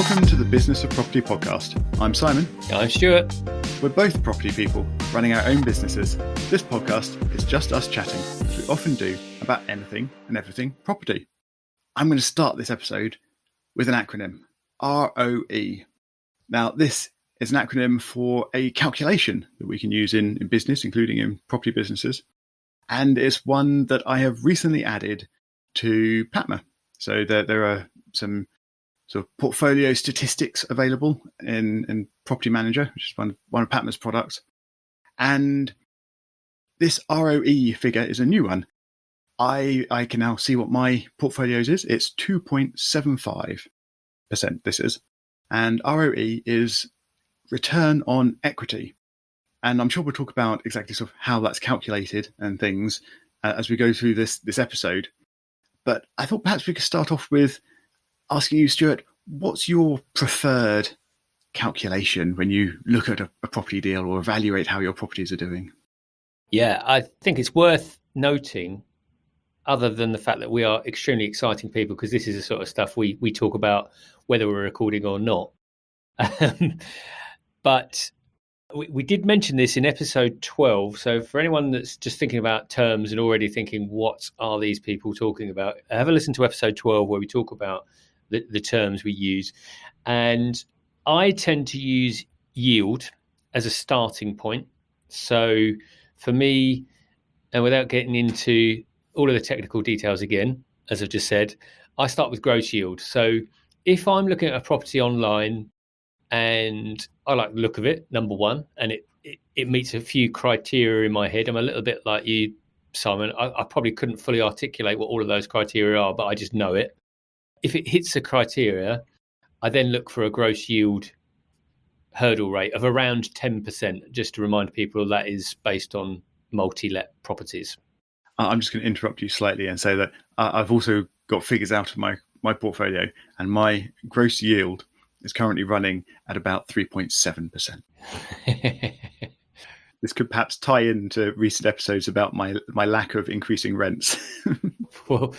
Welcome to the Business of Property podcast. I'm Simon. I'm Stuart. We're both property people running our own businesses. This podcast is just us chatting, as we often do, about anything and everything property. I'm going to start this episode with an acronym, ROE. Now, this is an acronym for a calculation that we can use in business, including in property businesses. And it's one that I have recently added to PATMA. So there are some sort of portfolio statistics available in Property Manager, which is one of PATMA's products. And this ROE figure is a new one. I can now see what my portfolios is. It's 2.75%, this is. And ROE is return on equity. And I'm sure we'll talk about exactly sort of how that's calculated and things as we go through this episode. But I thought perhaps we could start off with asking you, Stuart, what's your preferred calculation when you look at a property deal or evaluate how your properties are doing? Yeah, I think it's worth noting, other than the fact that we are extremely exciting people, because this is the sort of stuff we talk about whether we're recording or not. But we did mention this in episode 12. So for anyone that's just thinking about terms and already thinking, what are these people talking about? Have a listen to episode 12 where we talk about the terms we use. And I tend to use yield as a starting point. So for me, and without getting into all of the technical details again, as I've just said, I start with gross yield. So if I'm looking at a property online and I like the look of it, number one, and it meets a few criteria in my head, I'm a little bit like you, Simon. I probably couldn't fully articulate what all of those criteria are, but I just know it. If it hits the criteria, I then look for a gross yield hurdle rate of around 10%, just to remind people that is based on multi-let properties. I'm just going to interrupt you slightly and say that I've also got figures out of my portfolio, and my gross yield is currently running at about 3.7%. This could perhaps tie into recent episodes about my lack of increasing rents. Well,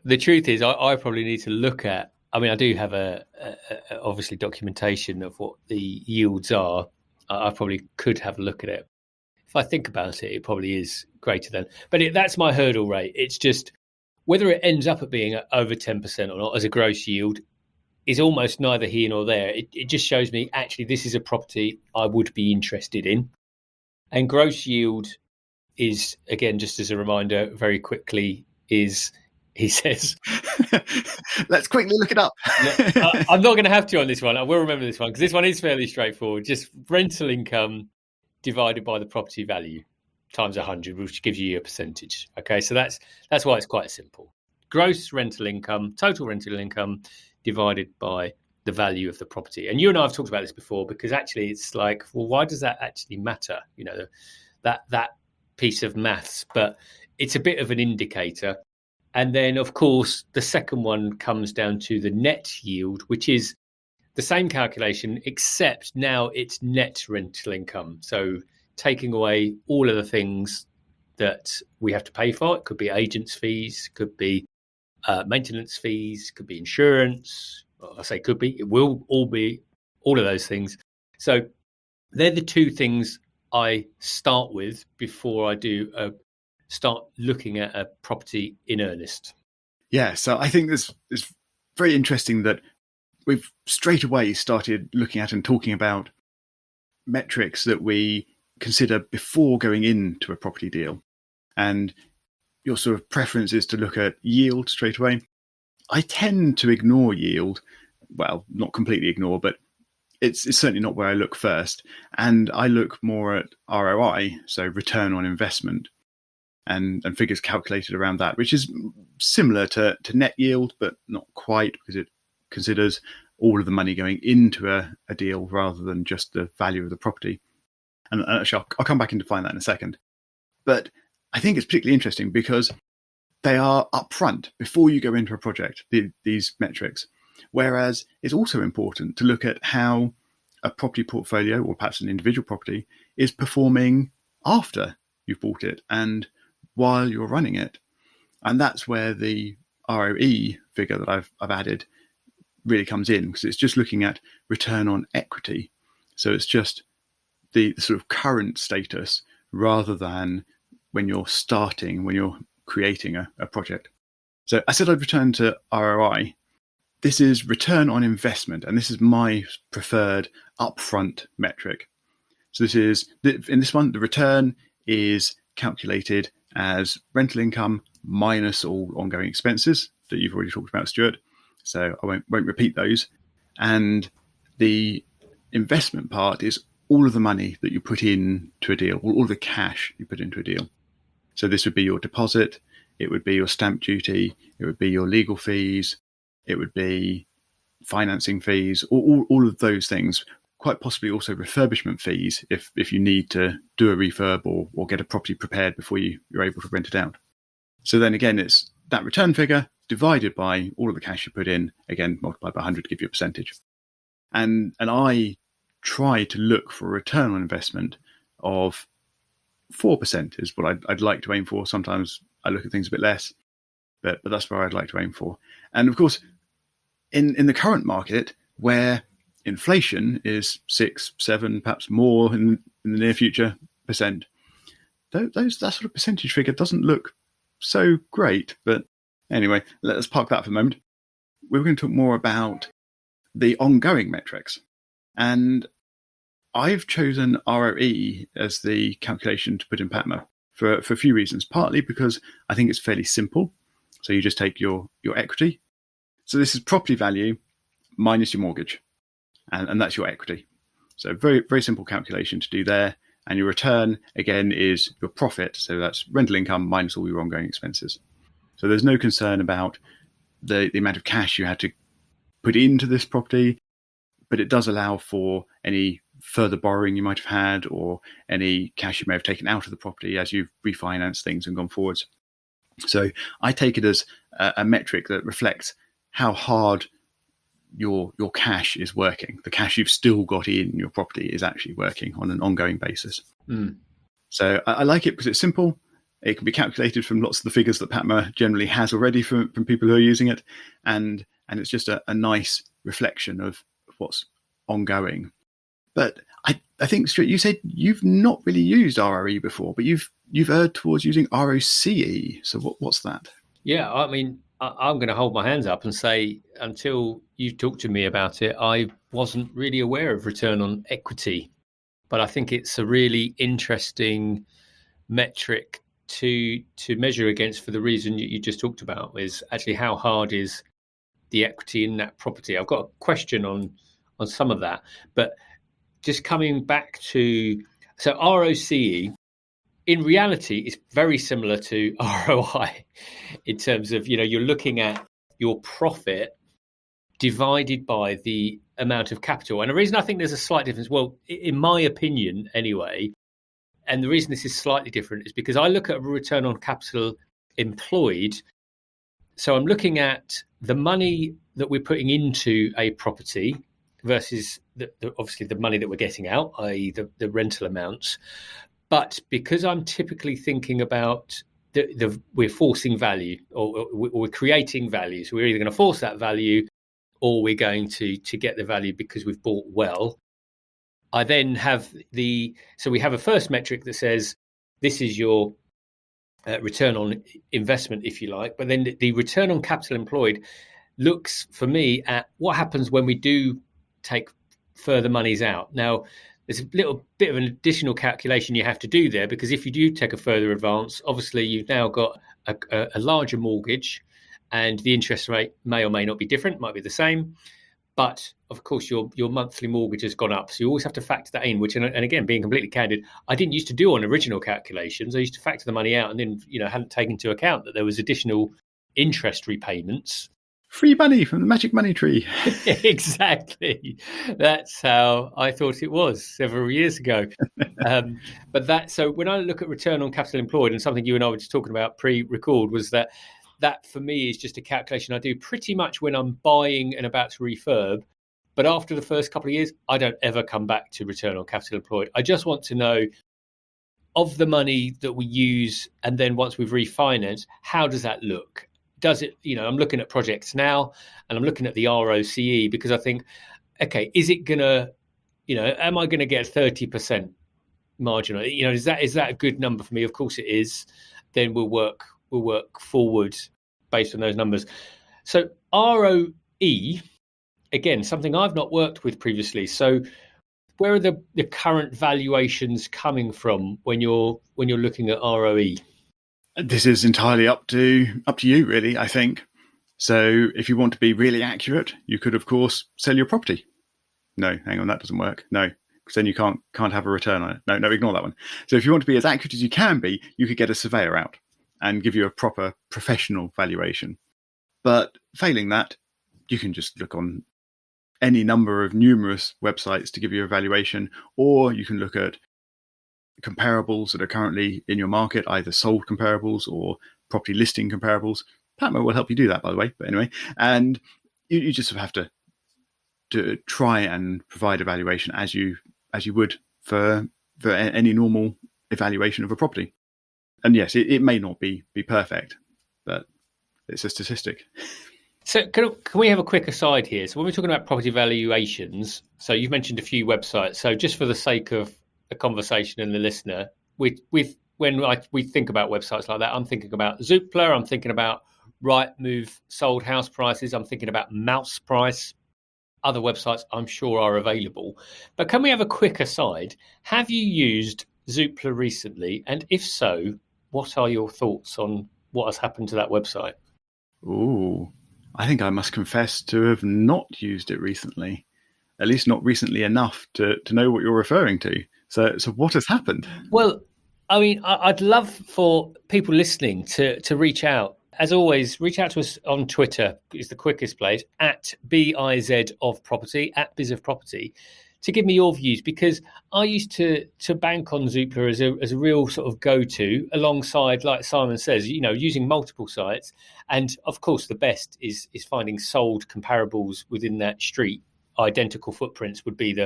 the truth is I probably need to look at, I mean, I do have obviously documentation of what the yields are. I probably could have a look at it. If I think about it, it probably is greater than. But that's my hurdle rate. It's just whether it ends up at being over 10% or not as a gross yield is almost neither here nor there. It just shows me, actually, this is a property I would be interested in. And gross yield is, again, just as a reminder, very quickly, is, he says... Let's quickly look it up. I'm not going to have to on this one. I will remember this one, because this one is fairly straightforward. Just rental income divided by the property value times 100, which gives you a percentage. Okay, so that's why it's quite simple. Gross rental income, total rental income, divided by the value of the property. And you and I have talked about this before, because actually it's like, well, why does that actually matter? You know, that piece of maths, but it's a bit of an indicator. And then, of course, the second one comes down to the net yield, which is the same calculation, except now it's net rental income. So taking away all of the things that we have to pay for. It could be agents' fees, could be maintenance fees, could be insurance. Well, I say could be, it will all be all of those things. So they're the two things I start with before I do start looking at a property in earnest. Yeah, so I think it's very interesting that we've straight away started looking at and talking about metrics that we consider before going into a property deal. And your sort of preference is to look at yield straight away. I tend to ignore yield. Well, not completely ignore, but it's certainly not where I look first. And I look more at ROI, so return on investment, and figures calculated around that, which is similar to net yield, but not quite, because it considers all of the money going into a deal rather than just the value of the property. And actually, I'll come back and define that in a second. But I think it's particularly interesting because they are upfront before you go into a project, these metrics. Whereas it's also important to look at how a property portfolio, or perhaps an individual property, is performing after you've bought it and while you're running it. And that's where the ROE figure that I've added really comes in, because it's just looking at return on equity. So it's just the sort of current status rather than when you're creating a project. So I said I'd return to ROI. This is return on investment, and this is my preferred upfront metric. So in this one, the return is calculated as rental income minus all ongoing expenses that you've already talked about, Stuart. So I won't repeat those. And the investment part is all of the money that you put into a deal, all the cash you put into a deal. So this would be your deposit, it would be your stamp duty, it would be your legal fees, it would be financing fees, all of those things, quite possibly also refurbishment fees if you need to do a refurb or get a property prepared before you're able to rent it out. So then again, it's that return figure divided by all of the cash you put in, again, multiplied by 100 to give you a percentage. And I try to look for a return on investment of 4% is what I'd like to aim for. Sometimes I look at things a bit less, but that's where I'd like to aim for. And of course, in the current market, where inflation is 6, 7, perhaps more in the near future percent, that sort of percentage figure doesn't look so great. But anyway, let's park that for a moment. We're going to talk more about the ongoing metrics. And I've chosen ROE as the calculation to put in PATMA for a few reasons. Partly because I think it's fairly simple. So you just take your equity. So this is property value minus your mortgage. And that's your equity. So very, very simple calculation to do there. And your return, again, is your profit. So that's rental income minus all your ongoing expenses. So there's no concern about the amount of cash you had to put into this property, but it does allow for any further borrowing you might have had or any cash you may have taken out of the property as you've refinanced things and gone forwards. So I take it as a metric that reflects how hard your cash is working. The cash you've still got in your property is actually working on an ongoing basis. So I like it because it's simple. It can be calculated from lots of the figures that PATMA generally has already from people who are using it. And it's just a nice reflection of what's ongoing. But I think, Stuart, you said you've not really used ROE before, but you've erred towards using ROCE. So what's that? Yeah, I mean, I'm going to hold my hands up and say until you talked to me about it, I wasn't really aware of return on equity. But I think it's a really interesting metric to measure against for the reason you just talked about, is actually how hard is the equity in that property. I've got a question on some of that, but just coming back to, so ROCE, in reality, is very similar to ROI in terms of, you're looking at your profit divided by the amount of capital. And the reason I think there's a slight difference, well, in my opinion anyway, and the reason this is slightly different is because I look at a return on capital employed. So I'm looking at the money that we're putting into a property versus obviously the money that we're getting out, i.e. the rental amounts. But because I'm typically thinking about we're forcing value or we're creating value. So we're either going to force that value or we're going to get the value because we've bought well. I then have so we have a first metric that says this is your return on investment, if you like. But then the return on capital employed looks for me at what happens when we do take further monies out. Now, there's a little bit of an additional calculation you have to do there, because if you do take a further advance, obviously you've now got a larger mortgage and the interest rate may or may not be different, might be the same. But of course, your monthly mortgage has gone up. So you always have to factor that in, which, and again, being completely candid, I didn't used to do on original calculations. I used to factor the money out and then, hadn't taken into account that there was additional interest repayments. Free money from the magic money tree. Exactly. That's how I thought it was several years ago. So when I look at return on capital employed, and something you and I were just talking about pre-record, was that for me is just a calculation I do pretty much when I'm buying and about to refurb. But after the first couple of years, I don't ever come back to return on capital employed. I just want to know, of the money that we use, and then once we've refinanced, how does that look? does it, I'm looking at projects now and I'm looking at the ROCE because I think, okay, is it going to, am I going to get 30% margin? Is that a good number for me? Of course it is. Then we'll work forward based on those numbers. So ROE, again, something I've not worked with previously. So where are the current valuations coming from when you're looking at ROE? This is entirely up to you, really, I think. So if you want to be really accurate, you could, of course, sell your property. No, hang on, that doesn't work. No, because then you can't have a return on it. No, ignore that one. So if you want to be as accurate as you can be, you could get a surveyor out and give you a proper professional valuation. But failing that, you can just look on any number of numerous websites to give you a valuation, or you can look at comparables that are currently in your market, either sold comparables or property listing comparables. Patmo will help you do that, by the way. But anyway, and you just have to try and provide a valuation as you would for any normal evaluation of a property. And yes, it may not be perfect, but it's a statistic. So can we have a quick aside here? So when we're talking about property valuations, so you've mentioned a few websites. So just for the sake of the conversation and the listener, when we think about websites like that, I'm thinking about Zoopla, I'm thinking about Rightmove sold house prices, I'm thinking about Mouse Price. Other websites I'm sure are available. But can we have a quick aside? Have you used Zoopla recently? And if so, what are your thoughts on what has happened to that website? Ooh, I think I must confess to have not used it recently, at least not recently enough to know what you're referring to. So what has happened? Well, I mean, I'd love for people listening to reach out. As always, reach out to us on Twitter. It's the quickest place, at BIZ of Property, at Biz of Property, to give me your views, because I used to bank on Zoopla as a real sort of go-to, alongside, like Simon says, using multiple sites. And of course, the best is finding sold comparables within that street. Identical footprints would be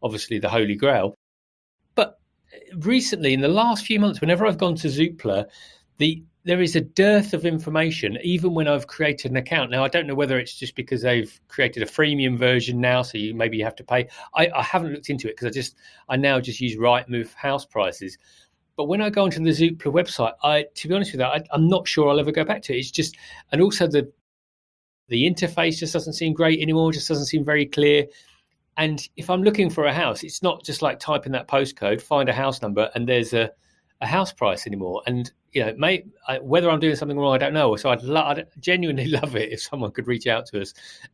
obviously the holy grail. But recently, in the last few months, whenever I've gone to Zoopla, there is a dearth of information, even when I've created an account. Now, I don't know whether it's just because they've created a freemium version now, so maybe you have to pay. I haven't looked into it because I now just use Rightmove house prices. But when I go onto the Zoopla website, to be honest with you, I'm not sure I'll ever go back to it. It's just, and also the interface just doesn't seem great anymore, just doesn't seem very clear. And if I'm looking for a house, it's not just like type in that postcode, find a house number, and there's a house price anymore. And whether I'm doing something wrong, I don't know. So I'd genuinely love it if someone could reach out to us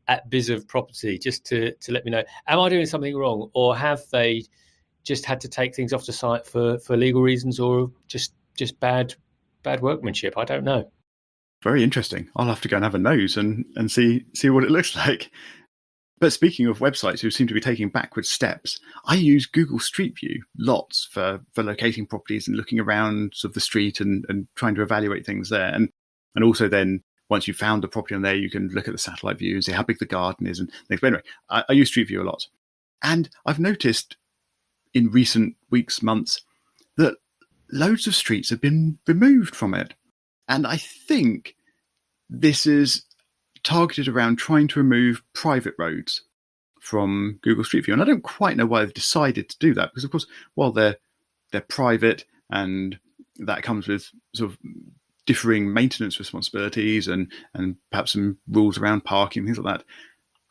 at Biz of Property just to let me know, am I doing something wrong, or have they just had to take things off the site for legal reasons, or just bad workmanship? I don't know. Very interesting. I'll have to go and have a nose and see what it looks like. But speaking of websites who seem to be taking backward steps, I use Google StreetView lots for locating properties and looking around sort of the street and trying to evaluate things there. And also then, once you've found the property on there, you can look at the satellite view and see how big the garden is and things. But anyway, I use StreetView a lot. And I've noticed in recent weeks, months, that loads of streets have been removed from it. And I think this is targeted around trying to remove private roads from Google Street View. And I don't quite know why they've decided to do that, because of course, while they're private and that comes with sort of differing maintenance responsibilities and perhaps some rules around parking, things like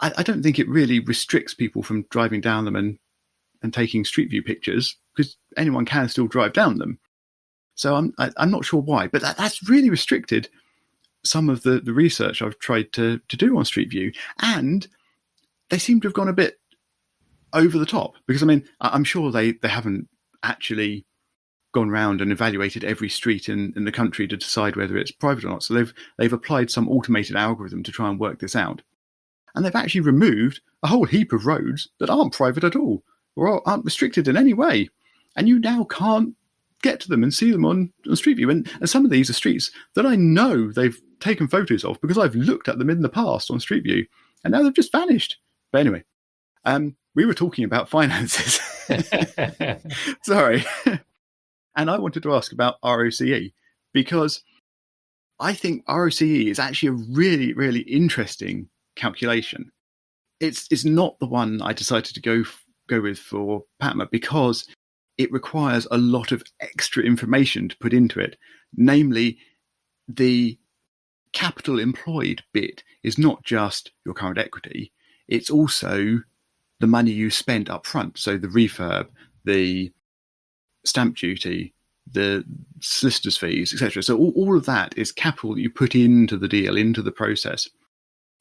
that, I don't think it really restricts people from driving down them and taking Street View pictures, because anyone can still drive down them. So I'm not sure why, but that's really restricted some of the research I've tried to do on Street View, and they seem to have gone a bit over the top, because I mean, I'm sure they haven't actually gone round and evaluated every street in the country to decide whether it's private or not. So they've applied some automated algorithm to try and work this out, and they've actually removed a whole heap of roads that aren't private at all or aren't restricted in any way, and you now can't get to them and see them on Street View. And some of these are streets that I know they've taken photos of because I've looked at them in the past on Street View, and now they've just vanished. But anyway, we were talking about finances. Sorry. And I wanted to ask about ROCE, because I think ROCE is actually a really, really interesting calculation. It's not the one I decided to go with for PATMA because it requires a lot of extra information to put into it. Namely, the capital employed bit is not just your current equity, it's also the money you spent up front. So the refurb, the stamp duty, the solicitor's fees, etc. So all of that is capital that you put into the deal, into the process.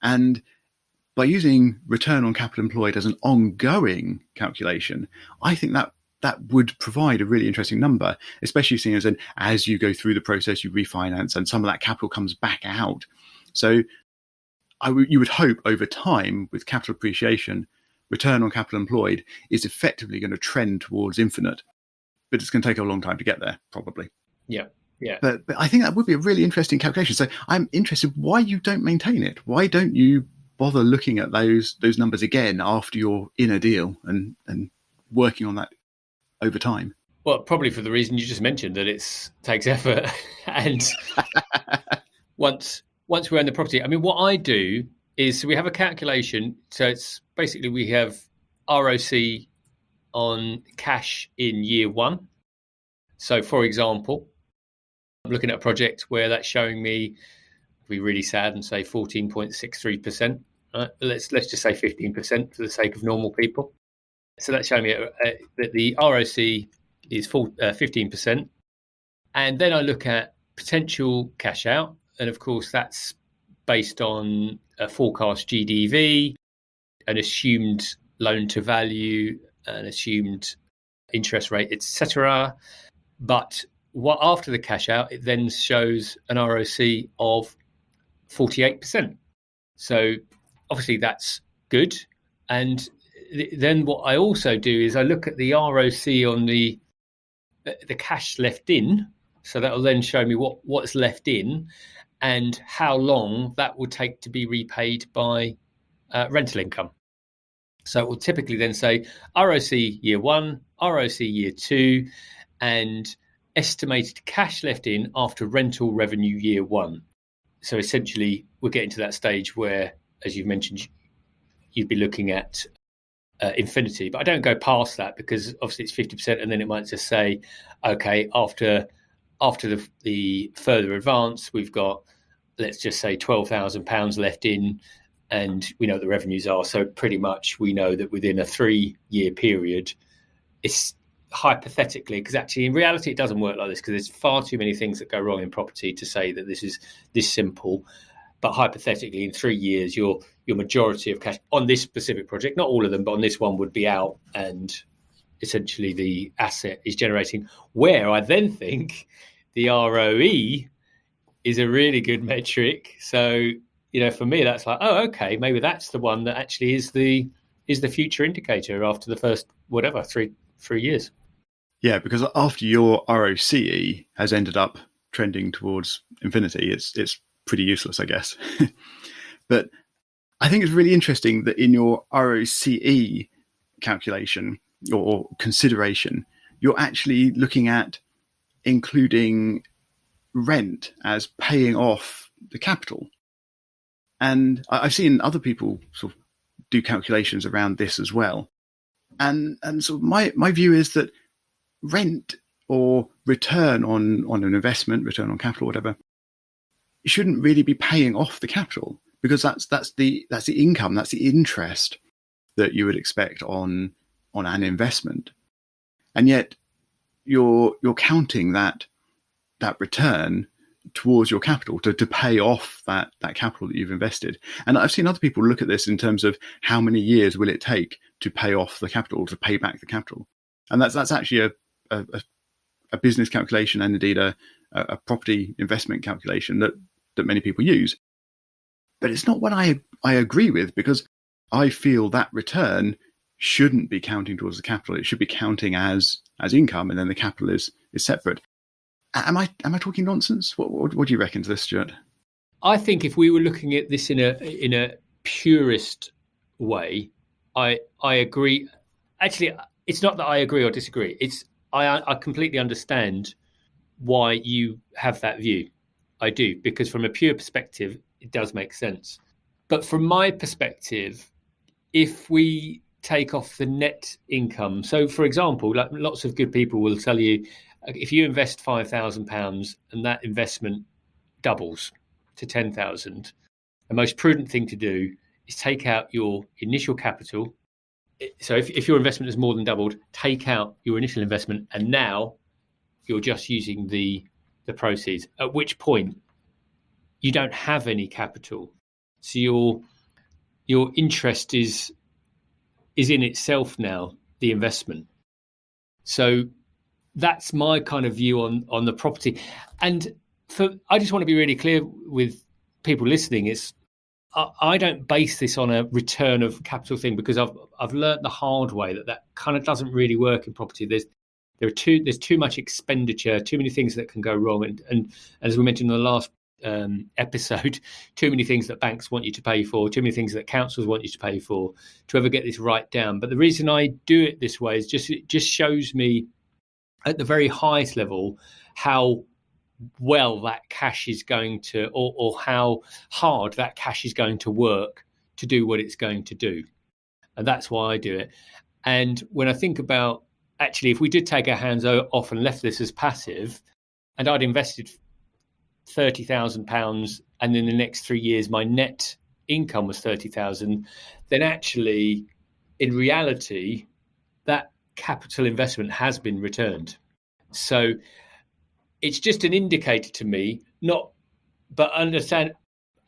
And by using return on capital employed as an ongoing calculation, I think that would provide a really interesting number, especially seeing as you go through the process, you refinance and some of that capital comes back out. So you would hope over time with capital appreciation, return on capital employed is effectively going to trend towards infinite. But it's going to take a long time to get there, probably. Yeah. But I think that would be a really interesting calculation. So I'm interested why you don't maintain it. Why don't you bother looking at those numbers again after you're in a deal and working on that over time? Well, probably for the reason you just mentioned, that it takes effort. And once we own the property, I mean, what I do is we have a calculation. So it's basically we have ROC on cash in year one. So, for example, I'm looking at a project where that's showing me, if we're really sad and say 14.63%, let's just say 15% for the sake of normal people. So that's showing me that the ROC is 15%. And then I look at potential cash out. And of course, that's based on a forecast GDV, an assumed loan to value, an assumed interest rate, etc. But after the cash out, it then shows an ROC of 48%. So obviously that's good. And then what I also do is I look at the ROC on the cash left in. So that will then show me what's left in and how long that will take to be repaid by rental income. So it will typically then say ROC year one, ROC year two, and estimated cash left in after rental revenue year one. So essentially, we're getting to that stage where, as you've mentioned, you'd be looking at infinity. But I don't go past that because obviously it's 50%, and then it might just say, okay, after the further advance, we've got, let's just say, £12,000 left in, and we know what the revenues are. So pretty much we know that within a 3-year period, it's hypothetically, because actually in reality it doesn't work like this, because there's far too many things that go wrong in property to say that this is this simple. But hypothetically, in 3 years, your majority of cash on this specific project, not all of them, but on this one, would be out, and essentially the asset is generating. Where I then think the ROE is a really good metric. So, for me, that's like, oh, okay, maybe that's the one that actually is the future indicator after the first, whatever, three years. Yeah, because after your ROCE has ended up trending towards infinity, it's pretty useless, I guess. But I think it's really interesting that in your ROCE calculation or consideration, you're actually looking at including rent as paying off the capital. And I've seen other people sort of do calculations around this as well. And so my view is that rent or return on an investment, return on capital, whatever, shouldn't really be paying off the capital, because that's the income, that's the interest that you would expect on an investment. And yet you're counting that return towards your capital to pay off that capital that you've invested. And I've seen other people look at this in terms of how many years will it take to pay off the capital, to pay back the capital. And that's actually a business calculation, and indeed a property investment calculation that many people use. But it's not what I agree with, because I feel that return shouldn't be counting towards the capital. It should be counting as income, and then the capital is separate. Am I talking nonsense? What do you reckon to this, Stuart? I think if we were looking at this in a purist way, I agree. Actually, it's not that I agree or disagree. It's I completely understand why you have that view. I do, because from a pure perspective, it does make sense. But from my perspective, if we take off the net income, so for example, like lots of good people will tell you, if you invest £5,000 and that investment doubles to 10,000, the most prudent thing to do is take out your initial capital. So if your investment has more than doubled, take out your initial investment, and now you're just using the proceeds, at which point you don't have any capital. So your interest is in itself now the investment. So that's my kind of view on the property. And I just want to be really clear with people listening. I don't base this on a return of capital thing, because I've learnt the hard way that kind of doesn't really work in property. There's too much expenditure, too many things that can go wrong, and as we mentioned in the last episode, too many things that banks want you to pay for, too many things that councils want you to pay for to ever get this right down. But the reason I do it this way is it just shows me at the very highest level how well that cash is going to, or how hard that cash is going to work to do what it's going to do. And that's why I do it. And when I think about, actually, if we did take our hands off and left this as passive, and I'd invested £30,000 and in the next 3 years my net income was 30,000, then actually in reality that capital investment has been returned. So it's just an indicator to me, but understand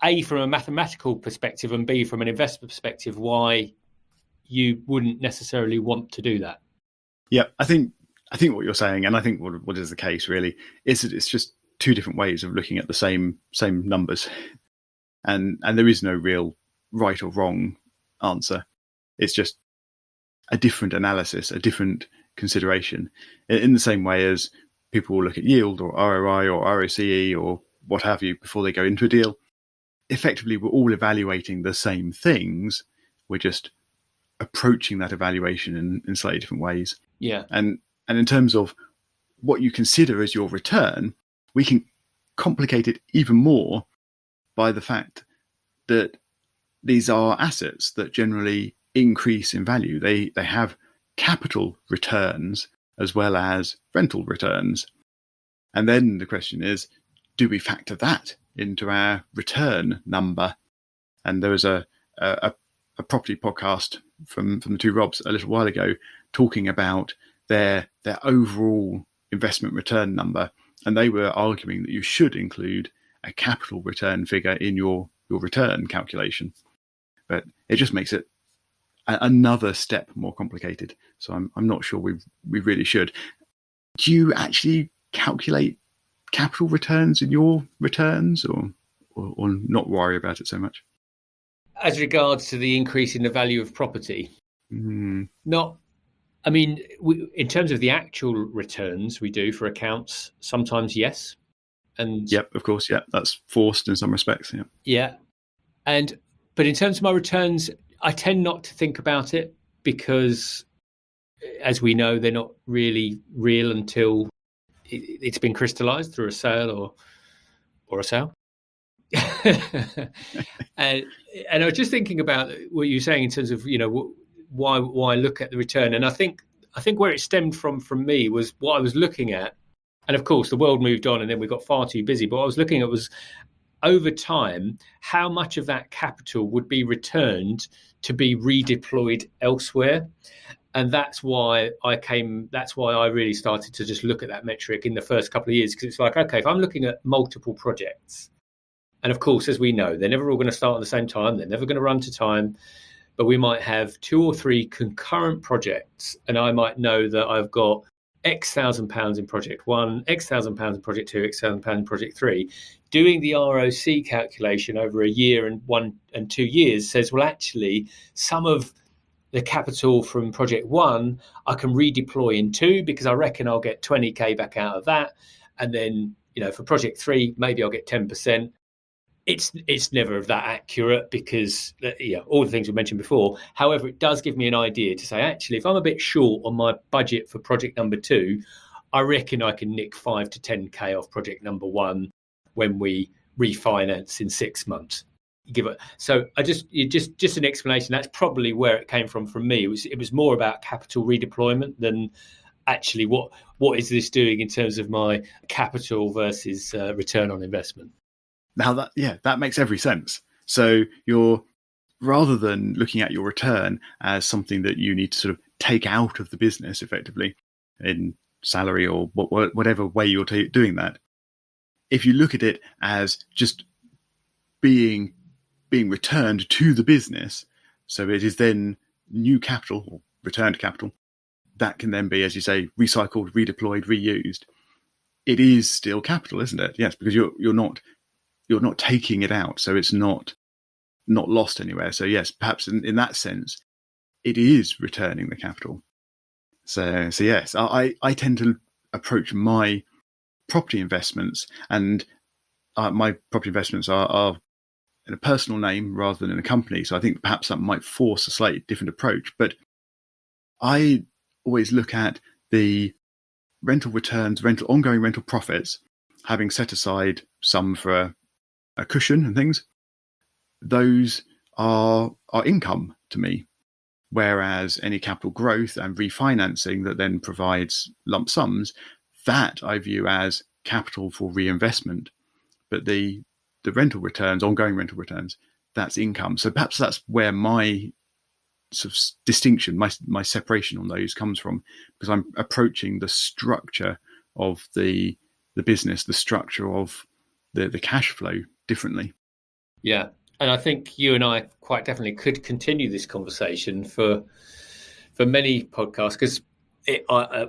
A, from a mathematical perspective, and B, from an investment perspective, why you wouldn't necessarily want to do that. Yeah, I think what you're saying, and I think what is the case really, is that it's just two different ways of looking at the same numbers, and there is no real right or wrong answer. It's just a different analysis, a different consideration, in the same way as people will look at yield or ROI or ROCE or what have you before they go into a deal. Effectively, we're all evaluating the same things. We're just approaching that evaluation in slightly different ways. Yeah. And in terms of what you consider as your return, we can complicate it even more by the fact that these are assets that generally increase in value. They have capital returns as well as rental returns. And then the question is, do we factor that into our return number? And there was a property podcast from the two Robs a little while ago talking about their overall investment return number. And they were arguing that you should include a capital return figure in your return calculation. But it just makes it another step more complicated. So I'm not sure we really should. Do you actually calculate capital returns in your returns, or not worry about it so much? As regards to the increase in the value of property, not. I mean, in terms of the actual returns we do for accounts, sometimes yes, and yep, of course, yeah, that's forced in some respects. Yeah, but in terms of my returns, I tend not to think about it because, as we know, they're not really real until it's been crystallized through a sale or a sale. and I was just thinking about what you're saying in terms of, why look at the return. And I think where it stemmed from me was what I was looking at. And of course, the world moved on and then we got far too busy. But what I was looking at was, over time, how much of that capital would be returned to be redeployed elsewhere. And that's why I really started to just look at that metric in the first couple of years, because it's like, okay, if I'm looking at multiple projects, and of course, as we know, they're never all going to start at the same time. They're never going to run to time. But we might have 2 or 3 concurrent projects, and I might know that I've got X thousand pounds in project 1, X thousand pounds in project 2, X thousand pounds in project 3. Doing the ROC calculation over a year and 1 and 2 years says, well, actually, some of the capital from project 1 I can redeploy in 2 because I reckon I'll get 20k back out of that. And then, for project 3, maybe I'll get 10%. It's never that accurate because, all the things we mentioned before. However, it does give me an idea to say, actually, if I'm a bit short on my budget for project number 2, I reckon I can nick 5 to 10k off project number 1. when we refinance in 6 months. So just an explanation. That's probably where it came from me. It was more about capital redeployment than actually what is this doing in terms of my capital versus return on investment. Now that makes every sense. So you're, rather than looking at your return as something that you need to sort of take out of the business effectively in salary or whatever way you're doing that, if you look at it as just being returned to the business, so it is then new capital or returned capital that can then be, as you say, recycled, redeployed, reused. It is still capital, isn't it? Yes, because you're not taking it out, so it's not lost anywhere. So yes, perhaps in that sense, it is returning the capital. So yes, I tend to approach my property investments, and my property investments are in a personal name rather than in a company. So I think perhaps that might force a slightly different approach. But I always look at the rental returns, ongoing rental profits, having set aside some for a cushion and things. Those are income to me. Whereas any capital growth and refinancing that then provides lump sums, that I view as capital for reinvestment. But the rental returns, ongoing rental returns, that's income. So perhaps that's where my sort of distinction, my separation on those comes from, because I'm approaching the structure of the business, the structure of the cash flow differently. Yeah. And I think you and I quite definitely could continue this conversation for many podcasts, because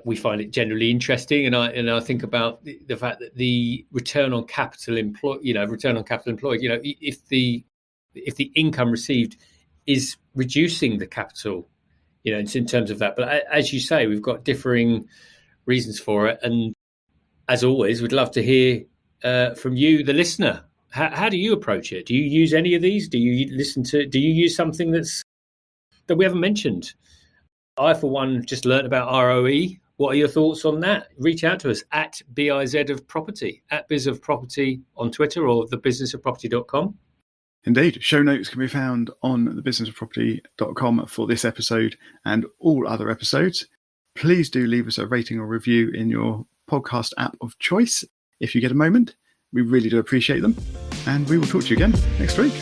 we find it generally interesting, and I think about the fact that the return on capital employed, if the income received is reducing the capital, in terms of that. But as you say, we've got differing reasons for it, and as always, we'd love to hear from you, the listener. How do you approach it? Do you use any of these? Do you use something that we haven't mentioned? I, for one, just learned about ROE. What are your thoughts on that? Reach out to us at BIZ of Property, at Biz of Property on Twitter, or thebusinessofproperty.com. Indeed. Show notes can be found on thebusinessofproperty.com for this episode and all other episodes. Please do leave us a rating or review in your podcast app of choice if you get a moment. We really do appreciate them. And we will talk to you again next week.